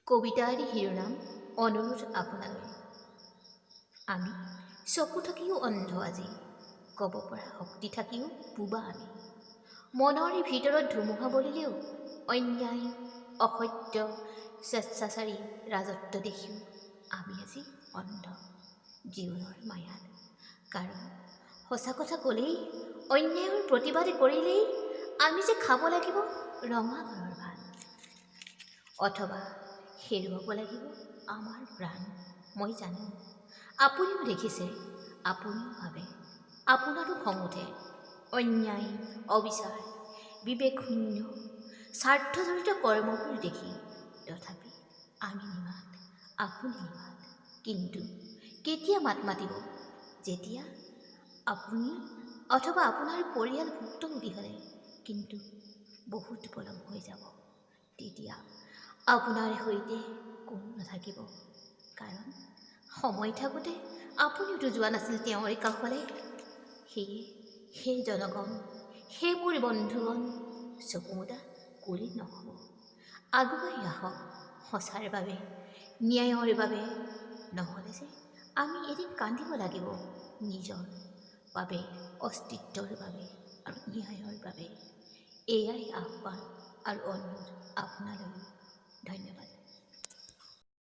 কবিতাৰ শিৰোনাম অনুৰোধ আপোনালৈ। আমি চকু থাকিও অন্ধ আজি, ক'ব পৰা শক্তি থাকিও বোবা আমি। মনৰ ভিতৰত ধুমুহা বলিলেও অন্যায় অসত্য স্বেচ্ছাচাৰী ৰাজত্ব দেখিও আমি আজি অন্ধ জীৱনৰ মায়াত। কাৰণ সঁচা কথা ক'লেই অন্যায়ৰ প্ৰতিবাদ কৰিলেই আমি যে খাব লাগিব ৰঙা ঘৰৰ ভাত, অথবা হেৰুৱাব লাগিব আমাৰ প্ৰাণ। মই জানো আপুনিও দেখিছে, আপুনিও ভাবে, আপোনাৰো খং উঠে। অন্যায় অবিচাৰ বিবেকশূন্য স্বাৰ্থজড়িত কৰ্মবোৰ দেখি। তথাপি আমি নিমাত, আপুনি নিমাত। কিন্তু কেতিয়া মাত মাতিব? যেতিয়া আপুনি অথবা আপোনাৰ পৰিয়াল ভুক্তভোগী হ'লে, কিন্তু বহুত পলম হৈ যাব। তেতিয়া আপোনাৰ সৈতে কোনো নাথাকিব। কাৰণ সময় থাকোঁতে আপুনিওতো যোৱা নাছিল তেওঁৰে কাষলৈ। সেয়ে সেই জনগণ, সেই মোৰ বন্ধুগণ, চকুমুদা কৰি নহ'ব। আগুৱাই আহক সঁচাৰ বাবে, ন্যায়ৰ বাবে। নহ'লে যে আমি এদিন কান্দিব লাগিব নিজৰ বাবে, অস্তিত্বৰ বাবে আৰু ন্যায়ৰ বাবে। এয়াই আহ্বান আৰু অনুৰোধ আপোনালৈও। ধন্যবাদ।